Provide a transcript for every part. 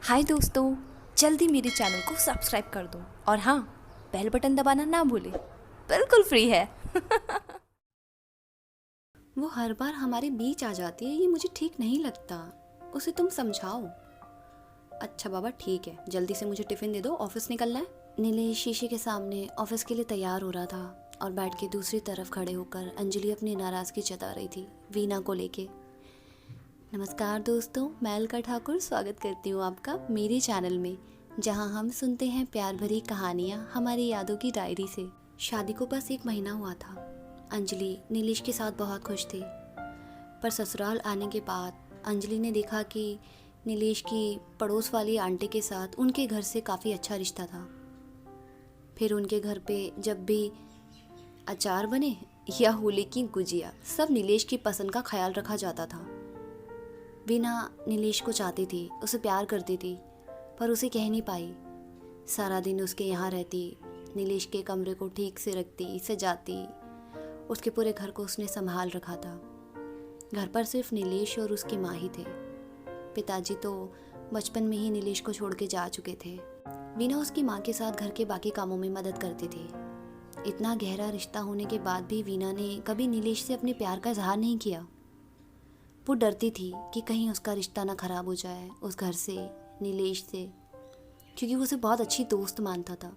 हाय दोस्तों, जल्दी मेरे चैनल को सब्सक्राइब कर दो और हाँ, बेल बटन दबाना ना भूले, बिल्कुल फ्री है। वो हर बार हमारे बीच आ जाती है, ये मुझे ठीक नहीं लगता। उसे तुम समझाओ। अच्छा बाबा ठीक है, जल्दी से मुझे टिफिन दे दो, ऑफिस निकलना है। नीलेश शीशे के सामने ऑफिस के लिए तैयार हो रहा था और बैठ के दूसरी तरफ खड़े होकर अंजलि अपनी नाराज़गी जता रही थी वीना को लेके। नमस्कार दोस्तों, मैं अलका ठाकुर स्वागत करती हूँ आपका मेरे चैनल में, जहाँ हम सुनते हैं प्यार भरी कहानियाँ हमारी यादों की डायरी से। शादी को बस 1 महीना हुआ था। अंजलि नीलेश के साथ बहुत खुश थी, पर ससुराल आने के बाद अंजलि ने देखा कि नीलेश की पड़ोस वाली आंटी के साथ उनके घर से काफ़ी अच्छा रिश्ता था। फिर उनके घर पे जब भी अचार बने या होली की गुजिया, सब नीलेश की पसंद का ख्याल रखा जाता था। वीना नीलेश को चाहती थी, उसे प्यार करती थी, पर उसे कह नहीं पाई। सारा दिन उसके यहाँ रहती, नीलेश के कमरे को ठीक से रखती, सजाती, उसके पूरे घर को उसने संभाल रखा था। घर पर सिर्फ नीलेश और उसकी माँ ही थे। पिताजी तो बचपन में ही नीलेश को छोड़ के जा चुके थे। वीना उसकी माँ के साथ घर के बाकी कामों में मदद करती थी। इतना गहरा रिश्ता होने के बाद भी वीना ने कभी नीलेश से अपने प्यार का इजहार नहीं किया। वो डरती थी कि कहीं उसका रिश्ता ना खराब हो जाए उस घर से, नीलेश से, क्योंकि वो उसे बहुत अच्छी दोस्त मानता था।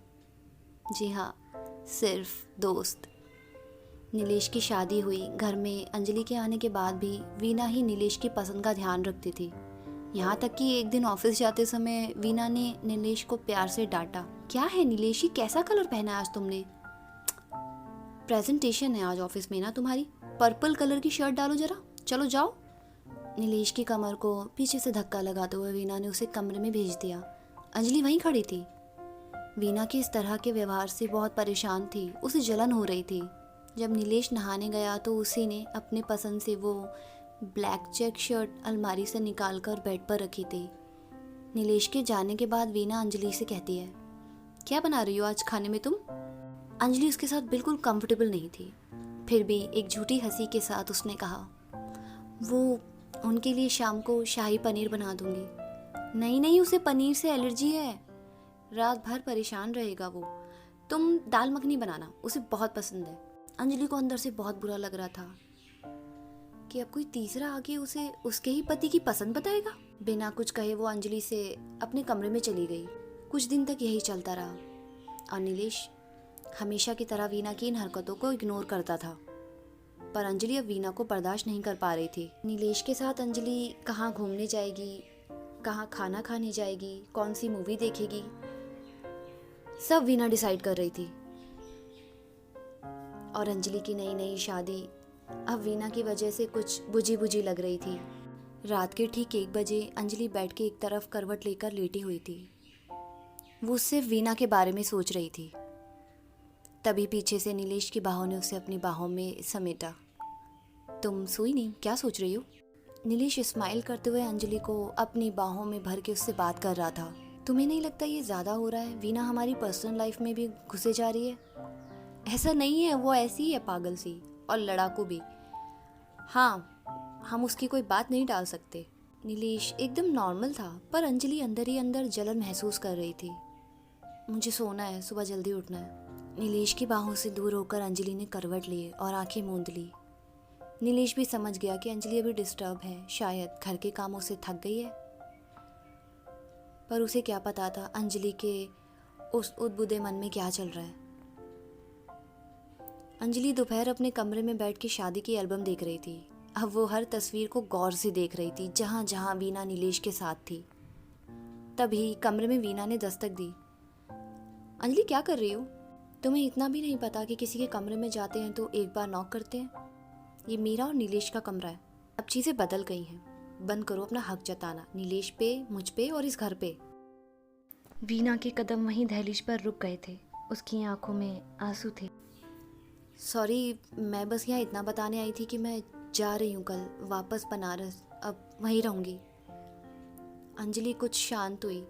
जी हाँ, सिर्फ दोस्त। नीलेश की शादी हुई, घर में अंजलि के आने के बाद भी वीना ही नीलेश की पसंद का ध्यान रखती थी। यहाँ तक कि एक दिन ऑफिस जाते समय वीना ने नीलेश को प्यार से डांटा। क्या है नीलेश, ये कैसा कलर पहना है आज तुमने? प्रेजेंटेशन है आज ऑफिस में ना तुम्हारी, पर्पल कलर की शर्ट डालो जरा, चलो जाओ। नीलेश की कमर को पीछे से धक्का लगाते हुए वीना ने उसे कमरे में भेज दिया। अंजलि वहीं खड़ी थी। वीना के इस तरह के व्यवहार से बहुत परेशान थी, उसे जलन हो रही थी। जब नीलेश नहाने गया तो उसी ने अपने पसंद से वो ब्लैक चेक शर्ट अलमारी से निकाल कर बेड पर रखी थी। नीलेश के जाने के बाद वीना अंजलि से कहती है, क्या बना रही हो आज खाने में तुम? अंजलि उसके साथ बिल्कुल कंफर्टेबल नहीं थी, फिर भी एक झूठी हंसी के साथ उसने कहा, वो उनके लिए शाम को शाही पनीर बना दूंगी। नहीं नहीं, उसे पनीर से एलर्जी है, रात भर परेशान रहेगा वो। तुम दाल मखनी बनाना, उसे बहुत पसंद है। अंजलि को अंदर से बहुत बुरा लग रहा था कि अब कोई तीसरा आके उसे उसके ही पति की पसंद बताएगा। बिना कुछ कहे वो अंजलि से अपने कमरे में चली गई। कुछ दिन तक यही चलता रहा और नीलेश हमेशा की तरह वीना की इन हरकतों को इग्नोर करता था। पर अंजलि अब वीना को बर्दाश्त नहीं कर पा रही थी। नीलेश के साथ अंजलि कहाँ घूमने जाएगी, कहाँ खाना खाने जाएगी, कौन सी मूवी देखेगी, सब वीना डिसाइड कर रही थी। और अंजलि की नई नई शादी अब वीना की वजह से कुछ बुझी बुझी लग रही थी। रात के ठीक 1 बजे अंजलि बैठ के एक तरफ करवट लेकर लेटी हुई थी। वो सिर्फ वीना के बारे में सोच रही थी। तभी पीछे से नीलेश की बाहों ने उसे अपनी बाहों में समेटा। तुम सोई नहीं, क्या सोच रही हो? नीलेश स्माइल करते हुए अंजलि को अपनी बाहों में भर के उससे बात कर रहा था। तुम्हें नहीं लगता ये ज़्यादा हो रहा है? वीना हमारी पर्सनल लाइफ में भी घुसे जा रही है। ऐसा नहीं है, वो ऐसी ही है, पागल सी और लड़ाकू भी। हाँ, हम उसकी कोई बात नहीं टाल सकते। नीलेश एकदम नॉर्मल था, पर अंजलि अंदर ही अंदर जलन महसूस कर रही थी। मुझे सोना है, सुबह जल्दी उठना है। नीलेश की बाहों से दूर होकर अंजलि ने करवट ली और आंखें मूंद ली। नीलेश भी समझ गया कि अंजलि अभी डिस्टर्ब है, शायद घर के कामों से थक गई है। पर उसे क्या पता था अंजलि के उस उद्बुदे मन में क्या चल रहा है। अंजलि दोपहर अपने कमरे में बैठ के शादी की एल्बम देख रही थी। अब वो हर तस्वीर को गौर से देख रही थी जहाँ जहाँ वीना नीलेश के साथ थी। तभी कमरे में वीना ने दस्तक दी। अंजलि क्या कर रही हो? तुम्हें इतना भी नहीं पता कि किसी के कमरे में जाते हैं तो एक बार नॉक करते हैं? ये मेरा और नीलेश का कमरा है। अब चीज़ें बदल गई हैं। बंद करो अपना हक जताना, नीलेश पे, मुझ पे और इस घर पे। वीना के कदम वहीं दहलीज पर रुक गए थे। उसकी आंखों में आंसू थे। सॉरी, मैं बस यहाँ इतना बताने आई थी कि मैं जा रही हूँ कल वापस बनारस, अब वहीं रहूँगी। अंजलि कुछ शांत हुई।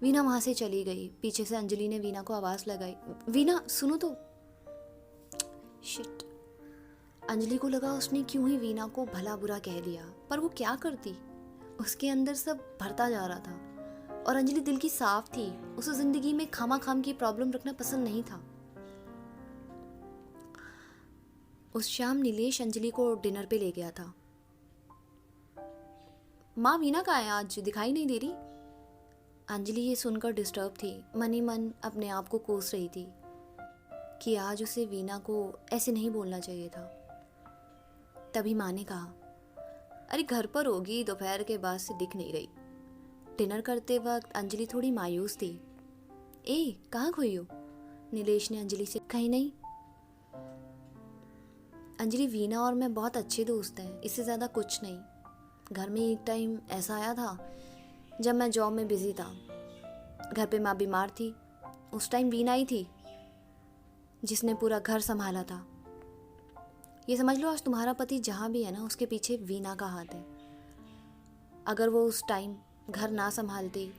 वीना वहाँ से चली गई। पीछे से अंजलि ने वीना को आवाज़ लगाई, वीना सुनो तो। शिट। अंजलि को लगा उसने क्यों ही वीना को भला बुरा कह दिया, पर वो क्या करती। उसके अंदर सब भरता जा रहा था और अंजलि दिल की साफ थी, उसे जिंदगी में खामा खाम की प्रॉब्लम रखना पसंद नहीं था। उस शाम नीलेश अंजलि को डिनर पे ले गया था। माँ वीना कहाँ है, आज दिखाई नहीं दे रही। अंजलि ये सुनकर डिस्टर्ब थी, मन ही मन अपने आप को कोस रही थी कि आज उसे वीना को ऐसे नहीं बोलना चाहिए था। तभी माँ ने कहा, अरे घर पर होगी, दोपहर के बाद से दिख नहीं रही। डिनर करते वक्त अंजलि थोड़ी मायूस थी। ए कहाँ खोई हो? नीलेश ने अंजलि से, कहीं नहीं। अंजलि, वीना और मैं बहुत अच्छे दोस्त हैं, इससे ज़्यादा कुछ नहीं। घर में एक टाइम ऐसा आया था जब मैं जॉब में बिजी था, घर पे माँ बीमार थी। उस टाइम वीना ही थी जिसने पूरा घर संभाला था। ये समझ लो आज तुम्हारा पति जहाँ भी है ना, उसके पीछे वीना का हाथ है। अगर वो उस टाइम घर ना संभालती,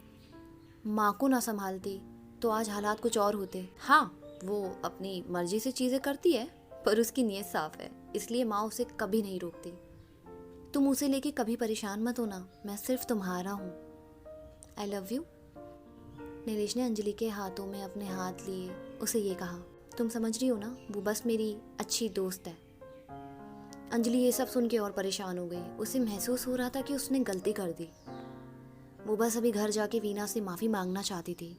माँ को ना संभालती, तो आज हालात कुछ और होते। हाँ, वो अपनी मर्जी से चीज़ें करती है, पर उसकी नीयत साफ है, इसलिए माँ उसे कभी नहीं रोकती। तुम उसे लेके कभी परेशान मत होना, मैं सिर्फ तुम्हारा हूँ। I love you. नीलेश ने अंजलि के हाथों में अपने हाथ लिए उसे ये कहा, तुम समझ रही हो ना, वो बस मेरी अच्छी दोस्त है। अंजलि ये सब सुन के और परेशान हो गई। उसे महसूस हो रहा था कि उसने गलती कर दी। वो बस अभी घर जाके वीना से माफ़ी मांगना चाहती थी।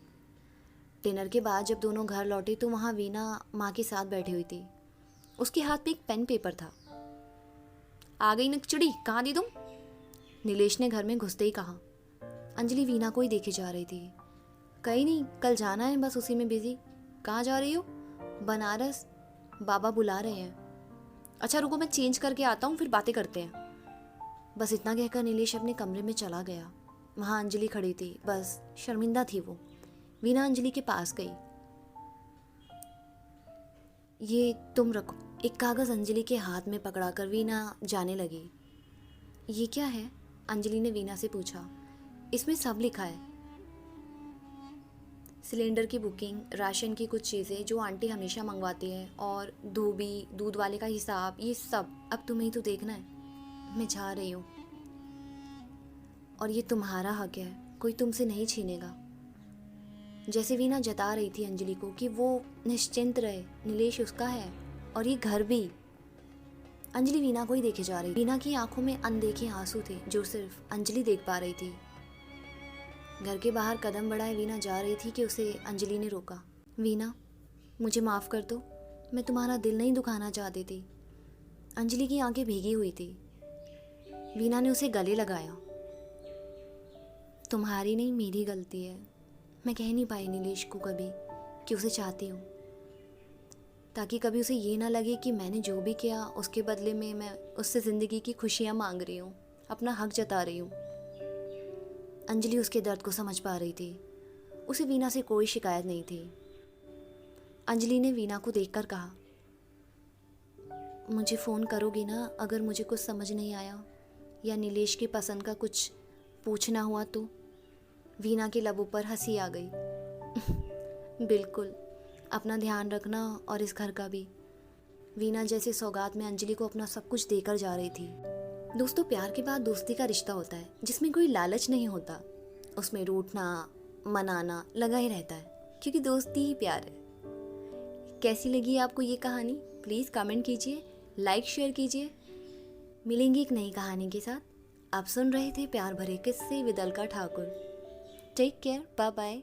डिनर के बाद जब दोनों घर लौटे तो वहाँ वीना माँ के साथ बैठी हुई थी। उसके हाथ में एक पेन पेपर था। आ गई नकचड़ी, कहाँ दी तुम? नीलेश ने घर में घुसते ही कहा। अंजलि वीना को ही देखे जा रही थी। कहीं नहीं, कल जाना है, बस उसी में बिजी। कहाँ जा रही हो? बनारस, बाबा बुला रहे हैं। अच्छा रुको, मैं चेंज करके आता हूँ, फिर बातें करते हैं। बस इतना कहकर नीलेश अपने कमरे में चला गया। वहाँ अंजलि खड़ी थी, बस शर्मिंदा थी वो। वीना अंजलि के पास गई। ये तुम रखो। एक कागज़ अंजलि के हाथ में पकड़ाकर वीना जाने लगी। ये क्या है? अंजलि ने वीना से पूछा। इसमें सब लिखा है, सिलेंडर की बुकिंग, राशन की कुछ चीज़ें जो आंटी हमेशा मंगवाती है, और धोबी, दूध वाले का हिसाब, ये सब अब तुम्हें ही तो देखना है। मैं जा रही हूँ और ये तुम्हारा हक है, कोई तुमसे नहीं छीनेगा। जैसे वीना जता रही थी अंजलि को कि वो निश्चिंत रहे, नीलेश उसका है और ये घर भी। अंजलि वीना को ही देखे जा रही। वीना की आंखों में अनदेखे आंसू थे जो सिर्फ अंजलि देख पा रही थी। घर के बाहर कदम बढ़ाए वीना जा रही थी कि उसे अंजलि ने रोका। वीना, मुझे माफ़ कर दो, मैं तुम्हारा दिल नहीं दुखाना चाहती थी। अंजलि की आंखें भीगी हुई थी। वीना ने उसे गले लगाया। तुम्हारी नहीं, मेरी गलती है। मैं कह नहीं पाई नीलेश को कभी कि उसे चाहती हूँ, ताकि कभी उसे ये ना लगे कि मैंने जो भी किया उसके बदले में मैं उससे ज़िंदगी की खुशियाँ मांग रही हूँ, अपना हक जता रही हूँ। अंजलि उसके दर्द को समझ पा रही थी। उसे वीना से कोई शिकायत नहीं थी। अंजलि ने वीना को देखकर कहा, मुझे फ़ोन करोगी ना अगर मुझे कुछ समझ नहीं आया या नीलेश की पसंद का कुछ पूछना हुआ तो? वीना के लबों पर हंसी आ गई। बिल्कुल, अपना ध्यान रखना और इस घर का भी। वीना जैसे सौगात में अंजलि को अपना सब कुछ देकर जा रही थी। दोस्तों, प्यार के बाद दोस्ती का रिश्ता होता है जिसमें कोई लालच नहीं होता। उसमें रूठना, मनाना लगा ही रहता है, क्योंकि दोस्ती ही प्यार है। कैसी लगी आपको ये कहानी? प्लीज़ कमेंट कीजिए, लाइक शेयर कीजिए। मिलेंगे एक नई कहानी के साथ। आप सुन रहे थे प्यार भरे किस्से with Alka Thakur. Take care, bye bye.